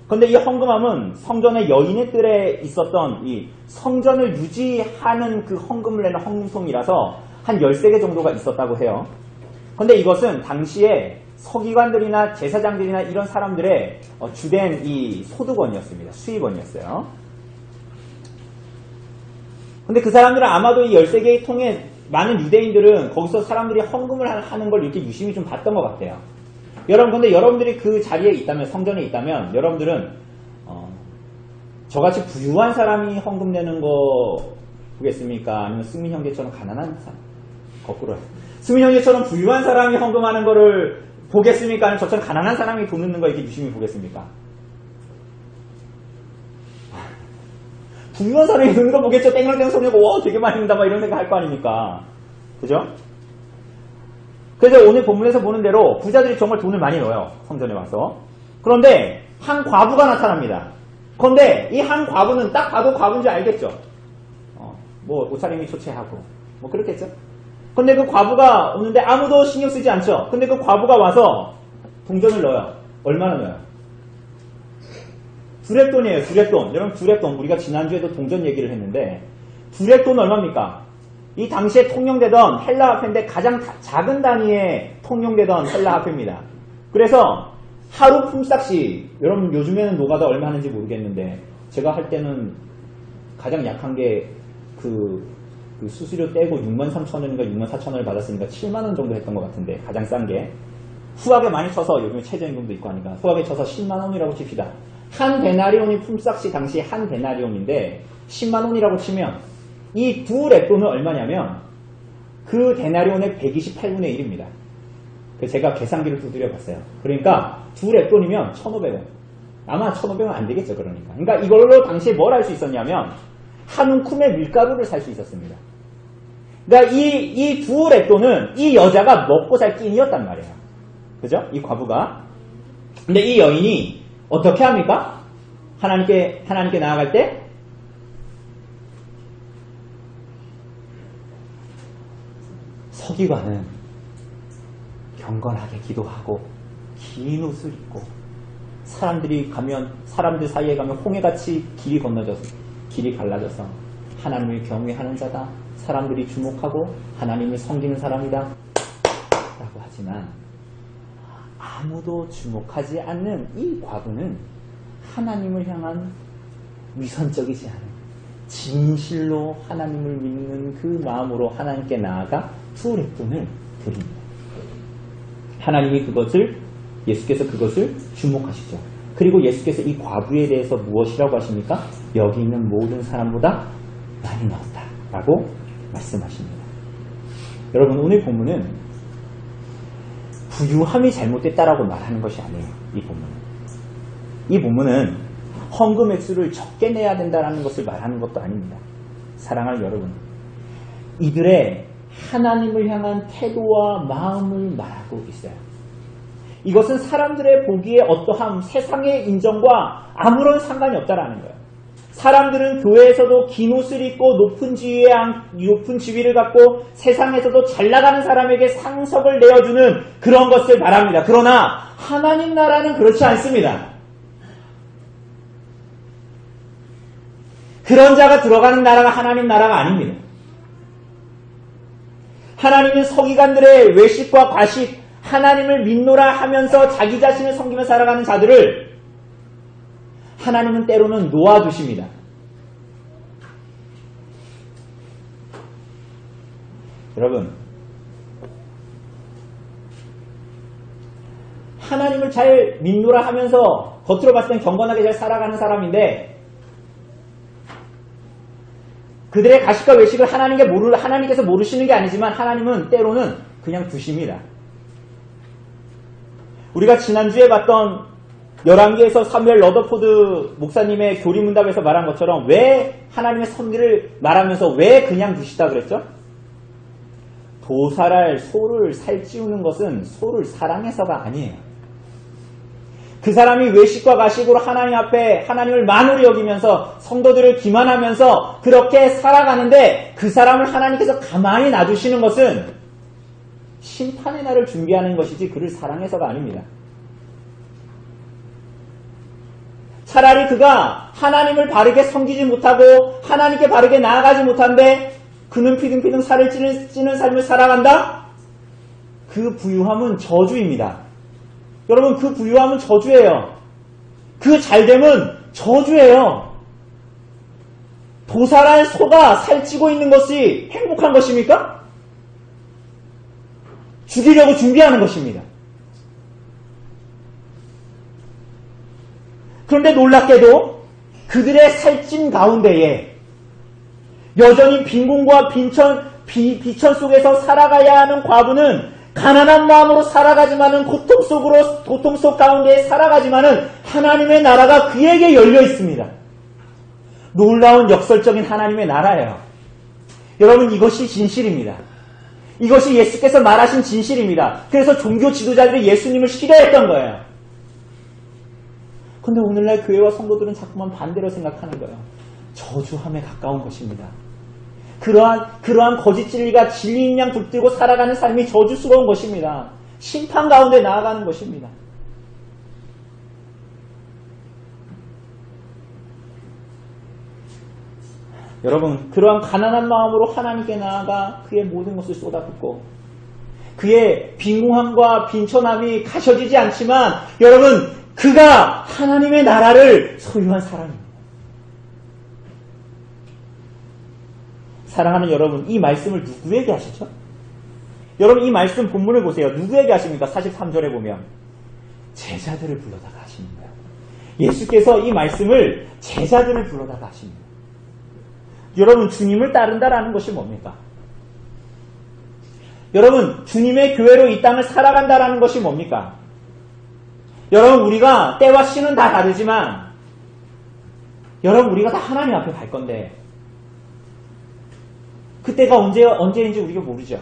그런데 이 헌금함은 성전의 여인의 뜰에 있었던 이 성전을 유지하는 그 헌금을 내는 헌금통이라서 한 13개 정도가 있었다고 해요. 그런데 이것은 당시에 서기관들이나 제사장들이나 이런 사람들의 주된 이 소득원이었습니다. 수입원이었어요. 근데 그 사람들은 아마도 이 13개의 통에 많은 유대인들은 거기서 사람들이 헌금을 하는 걸 이렇게 유심히 좀 봤던 것 같아요. 여러분, 근데 여러분들이 그 자리에 있다면, 성전에 있다면, 여러분들은, 저같이 부유한 사람이 헌금 내는 거 보겠습니까? 아니면 승민 형제처럼 가난한 사람? 거꾸로요. 승민 형제처럼 부유한 사람이 헌금하는 거를 보겠습니까? 아니면 저처럼 가난한 사람이 돈 넣는 거 이렇게 유심히 보겠습니까? 부유한 사람이 넣는 거 보겠죠? 땡글땡글 소리 내고, 와, 되게 많이 넣는다, 막 이런 생각 할 거 아닙니까? 그죠? 그래서 오늘 본문에서 보는 대로 부자들이 정말 돈을 많이 넣어요. 성전에 와서. 그런데 한 과부가 나타납니다. 그런데 이 한 과부는 딱 봐도 과부인 줄 알겠죠? 뭐 옷차림이 초췌하고 뭐 그렇겠죠? 근데 그 과부가 오는데 아무도 신경 쓰지 않죠? 근데 그 과부가 와서 동전을 넣어요. 얼마나 넣어요? 두렙돈이에요. 두렙돈. 여러분 두렙돈. 우리가 지난주에도 동전 얘기를 했는데 두렙돈 얼마입니까? 이 당시에 통용되던 헬라 화폐인데 가장 작은 단위의 통용되던 헬라 화폐입니다. 그래서 하루 품삯이 여러분 요즘에는 노가다 얼마 하는지 모르겠는데 제가 할 때는 가장 약한 게 그 수수료 떼고 63,000원인가 64,000원을 받았으니까 7만원 정도 했던 것 같은데 가장 싼 게 후하게 많이 쳐서 요즘에 최저임금도 있고 하니까 후하게 쳐서 10만원이라고 칩시다. 한 데나리온이 품삯이 당시 한 데나리온인데 10만원이라고 치면 이 두 렙돈은 얼마냐면 그 데나리온의 128분의 1입니다. 제가 계산기를 두드려 봤어요. 그러니까 두 렙돈이면 1,500원. 아마 1,500원 안 되겠죠. 그러니까 이걸로 당시에 뭘 할 수 있었냐면 한 움큼의 밀가루를 살 수 있었습니다. 그러니까 이 두 렙돈은 이 여자가 먹고 살 끼니였단 말이에요. 그죠? 이 과부가. 근데 이 여인이 어떻게 합니까? 하나님께 나아갈 때 서기관은 경건하게 기도하고 긴 옷을 입고 사람들 사이에 가면 홍해같이 길이 갈라져서 하나님을 경외하는 자다. 사람들이 주목하고 하나님을 섬기는 사람이다. 라고 하지만 아무도 주목하지 않는 이 과부는 하나님을 향한 위선적이지 않은 진실로 하나님을 믿는 그 마음으로 하나님께 나아가 두 렙돈을 드립니다. 하나님이 예수께서 그것을 주목하시죠. 그리고 예수께서 이 과부에 대해서 무엇이라고 하십니까? 여기 있는 모든 사람보다 많이 넣었다 라고 말씀하십니다. 여러분 오늘 본문은 부유함이 잘못됐다라고 말하는 것이 아니에요. 이 본문은 헌금 액수를 적게 내야 된다는 것을 말하는 것도 아닙니다. 사랑하는 여러분, 이들의 하나님을 향한 태도와 마음을 말하고 있어요. 이것은 사람들의 보기에 어떠함, 세상의 인정과 아무런 상관이 없다라는 거예요. 사람들은 교회에서도 긴 옷을 입고 높은 지위를 갖고 세상에서도 잘 나가는 사람에게 상석을 내어주는 그런 것을 말합니다. 그러나 하나님 나라는 그렇지 않습니다. 그런 자가 들어가는 나라가 하나님 나라가 아닙니다. 하나님은 서기관들의 외식과 과식, 하나님을 믿노라 하면서 자기 자신을 섬기며 살아가는 자들을 하나님은 때로는 놓아두십니다. 여러분, 하나님을 잘 믿노라 하면서 겉으로 봤을 땐 경건하게 잘 살아가는 사람인데 그들의 가식과 외식을 하나님께서 모르시는 게 아니지만 하나님은 때로는 그냥 두십니다. 우리가 지난주에 봤던 열왕기에서 사무엘 러더포드 목사님의 교리문답에서 말한 것처럼 왜 하나님의 섭리를 말하면서 왜 그냥 두시다 그랬죠? 도살할 소를 살찌우는 것은 소를 사랑해서가 아니에요. 그 사람이 외식과 가식으로 하나님 앞에 하나님을 만홀히 여기면서 성도들을 기만하면서 그렇게 살아가는데 그 사람을 하나님께서 가만히 놔두시는 것은 심판의 날을 준비하는 것이지 그를 사랑해서가 아닙니다. 차라리 그가 하나님을 바르게 섬기지 못하고 하나님께 바르게 나아가지 못한데 그는 피둥피둥 살을 찌는 삶을 살아간다? 그 부유함은 저주입니다. 여러분, 그 부유함은 저주예요. 그 잘됨은 저주예요. 도살한 소가 살찌고 있는 것이 행복한 것입니까? 죽이려고 준비하는 것입니다. 그런데 놀랍게도 그들의 살찐 가운데에 여전히 빈곤과 비천 속에서 살아가야 하는 과부는 가난한 마음으로 살아가지만은 고통 속 가운데 살아가지만은 하나님의 나라가 그에게 열려 있습니다. 놀라운 역설적인 하나님의 나라예요. 여러분, 이것이 진실입니다. 이것이 예수께서 말하신 진실입니다. 그래서 종교 지도자들이 예수님을 싫어했던 거예요. 그런데 오늘날 교회와 성도들은 자꾸만 반대로 생각하는 거예요. 저주함에 가까운 것입니다. 그러한 거짓 진리가 진리인 양 붙들고 살아가는 삶이 저주스러운 것입니다. 심판 가운데 나아가는 것입니다. 여러분, 그러한 가난한 마음으로 하나님께 나아가 그의 모든 것을 쏟아붓고 그의 빈궁함과 빈천함이 가셔지지 않지만 여러분, 그가 하나님의 나라를 소유한 사람입니다. 사랑하는 여러분, 이 말씀을 누구에게 하시죠? 여러분, 이 말씀 본문을 보세요. 누구에게 하십니까? 43절에 보면 제자들을 불러다가 하시는 거예요. 예수께서 이 말씀을 제자들을 불러다가 하십니다. 여러분, 주님을 따른다라는 것이 뭡니까? 여러분, 주님의 교회로 이 땅을 살아간다라는 것이 뭡니까? 여러분, 우리가 때와 시는 다 다르지만 여러분, 우리가 다 하나님 앞에 갈 건데 그때가 언제인지 우리가 모르죠.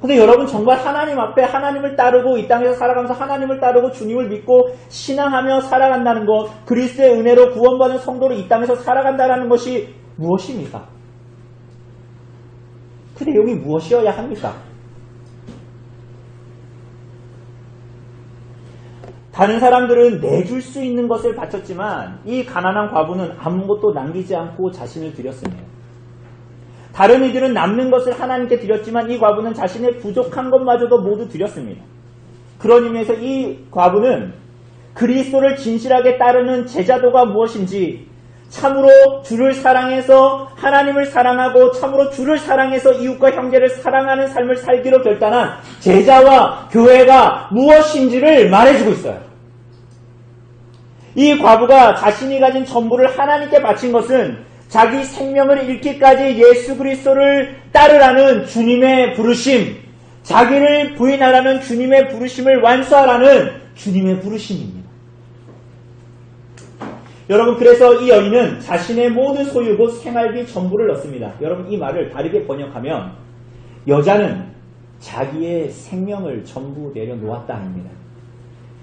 근데 여러분, 정말 하나님 앞에 하나님을 따르고 이 땅에서 살아가면서 하나님을 따르고 주님을 믿고 신앙하며 살아간다는 것, 그리스도의 은혜로 구원받은 성도로 이 땅에서 살아간다는 것이 무엇입니까? 그 내용이 무엇이어야 합니까? 다른 사람들은 내줄 수 있는 것을 바쳤지만 이 가난한 과부는 아무것도 남기지 않고 자신을 드렸습니다. 다른 이들은 남는 것을 하나님께 드렸지만 이 과부는 자신의 부족한 것마저도 모두 드렸습니다. 그런 의미에서 이 과부는 그리스도를 진실하게 따르는 제자도가 무엇인지, 참으로 주를 사랑해서 하나님을 사랑하고 참으로 주를 사랑해서 이웃과 형제를 사랑하는 삶을 살기로 결단한 제자와 교회가 무엇인지를 말해주고 있어요. 이 과부가 자신이 가진 전부를 하나님께 바친 것은 자기 생명을 잃기까지 예수 그리스도를 따르라는 주님의 부르심, 자기를 부인하라는 주님의 부르심을 완수하라는 주님의 부르심입니다. 여러분, 그래서 이 여인은 자신의 모든 소유 곧 생활비 전부를 넣습니다. 여러분, 이 말을 다르게 번역하면 여자는 자기의 생명을 전부 내려놓았다 합니다.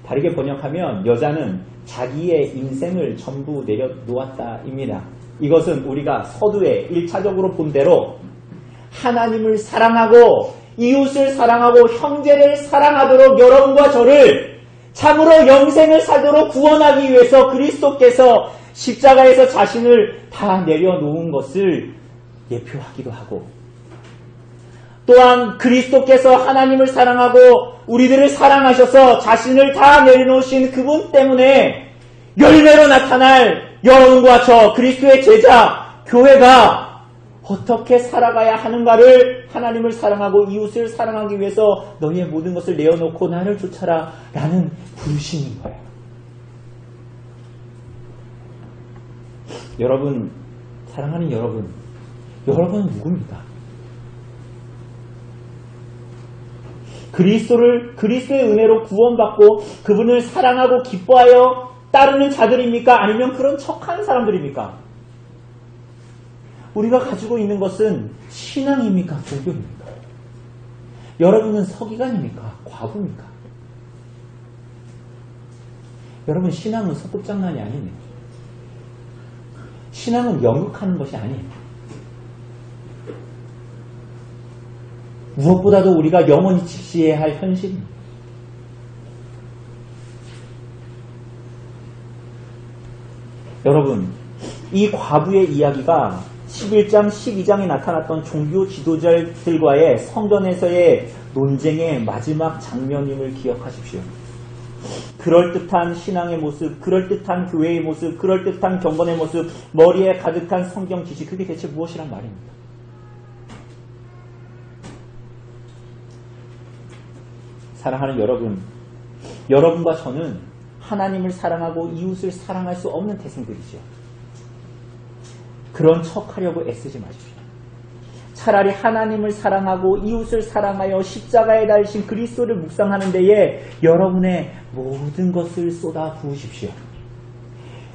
다르게 번역하면 여자는 자기의 인생을 전부 내려놓았다입니다. 이것은 우리가 서두에 1차적으로 본 대로 하나님을 사랑하고 이웃을 사랑하고 형제를 사랑하도록 여러분과 저를 참으로 영생을 살도록 구원하기 위해서 그리스도께서 십자가에서 자신을 다 내려놓은 것을 예표하기도 하고, 또한 그리스도께서 하나님을 사랑하고 우리들을 사랑하셔서 자신을 다 내려놓으신 그분 때문에 열매로 나타날 여러분과 저 그리스도의 제자 교회가 어떻게 살아가야 하는가를, 하나님을 사랑하고 이웃을 사랑하기 위해서 너희의 모든 것을 내어놓고 나를 쫓아라 라는 부르심인 거예요. 여러분, 사랑하는 여러분, 여러분은 누굽니까? 그리스도의 은혜로 구원받고 그분을 사랑하고 기뻐하여 따르는 자들입니까? 아니면 그런 척하는 사람들입니까? 우리가 가지고 있는 것은 신앙입니까? 종교입니까? 여러분은 서기관입니까? 과부입니까? 여러분, 신앙은 소꿉장난이 아니에요. 신앙은 연극하는 것이 아니에요. 무엇보다도 우리가 영원히 직시해야 할 현실입니다. 여러분, 이 과부의 이야기가 11장, 12장에 나타났던 종교 지도자들과의 성전에서의 논쟁의 마지막 장면임을 기억하십시오. 그럴듯한 신앙의 모습, 그럴듯한 교회의 모습, 그럴듯한 경건의 모습, 머리에 가득한 성경 지식, 그게 대체 무엇이란 말입니까? 사랑하는 여러분, 여러분과 저는 하나님을 사랑하고 이웃을 사랑할 수 없는 태생들이죠. 그런 척하려고 애쓰지 마십시오. 차라리 하나님을 사랑하고 이웃을 사랑하여 십자가에 달리신 그리스도를 묵상하는 데에 여러분의 모든 것을 쏟아 부으십시오.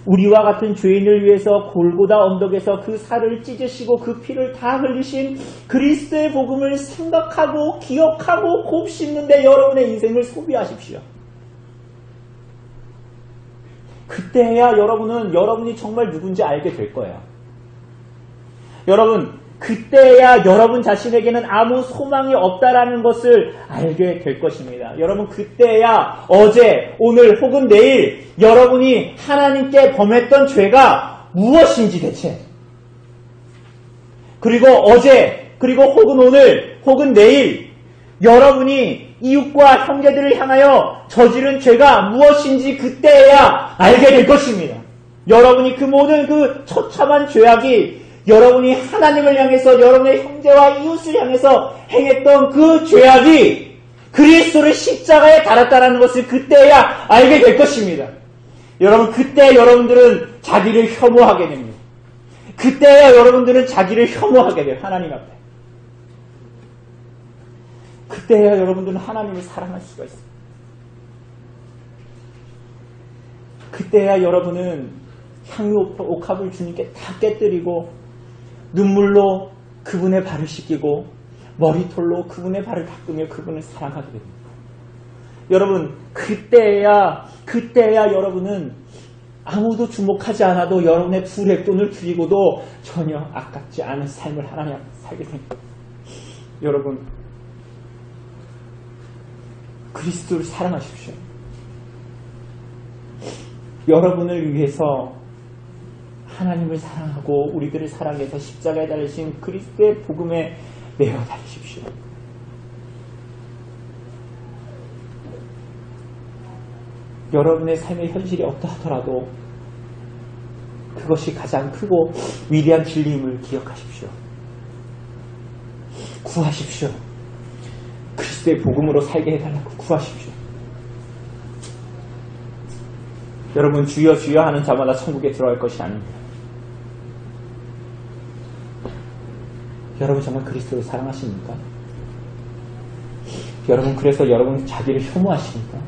우리와 같은 죄인을 위해서 골고다 언덕에서 그 살을 찢으시고 그 피를 다 흘리신 그리스도의 복음을 생각하고 기억하고 곱씹는 데 여러분의 인생을 소비하십시오. 그때야 여러분은 여러분이 정말 누군지 알게 될 거예요. 여러분, 그때야 여러분 자신에게는 아무 소망이 없다라는 것을 알게 될 것입니다. 여러분, 그때야 어제, 오늘 혹은 내일 여러분이 하나님께 범했던 죄가 무엇인지 대체, 그리고 어제, 그리고 혹은 오늘, 혹은 내일 여러분이 이웃과 형제들을 향하여 저지른 죄가 무엇인지 그때야 알게 될 것입니다. 여러분이 그 모든 그 처참한 죄악이 여러분이 하나님을 향해서 여러분의 형제와 이웃을 향해서 행했던 그 죄악이 그리스도를 십자가에 달았다는 것을 그때야 알게 될 것입니다. 여러분, 그때 여러분들은 자기를 혐오하게 됩니다. 그때야 여러분들은 자기를 혐오하게 돼요. 하나님 앞에. 그때야 여러분들은 하나님을 사랑할 수가 있어요. 그때야 여러분은 향유 옥합을 주님께 다 깨뜨리고 눈물로 그분의 발을 씻기고 머리털로 그분의 발을 닦으며 그분을 사랑하게 됩니다. 여러분, 그때야 여러분은 아무도 주목하지 않아도 여러분의 두 렉돈을 드리고도 전혀 아깝지 않은 삶을 하나님 앞에 살게 됩니다. 여러분, 그리스도를 사랑하십시오. 여러분을 위해서 하나님을 사랑하고 우리들을 사랑해서 십자가에 달리신 그리스도의 복음에 매어 달리십시오. 여러분의 삶의 현실이 어떠하더라도 그것이 가장 크고 위대한 진리임을 기억하십시오. 구하십시오. 그리스도의 복음으로 살게 해달라고 구하십시오. 여러분, 주여 주여 하는 자마다 천국에 들어갈 것이 아닙니다. 여러분, 정말 그리스도를 사랑하십니까? 여러분, 그래서 여러분 자기를 혐오하십니까?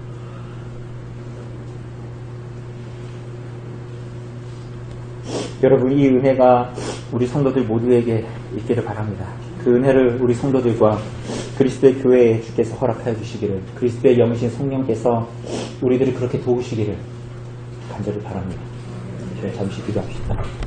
여러분, 이 은혜가 우리 성도들 모두에게 있기를 바랍니다. 그 은혜를 우리 성도들과 그리스도의 교회에 주께서 허락하여 주시기를, 그리스도의 영이신 성령께서 우리들을 그렇게 도우시기를 간절히 바랍니다. 잠시 기도합시다.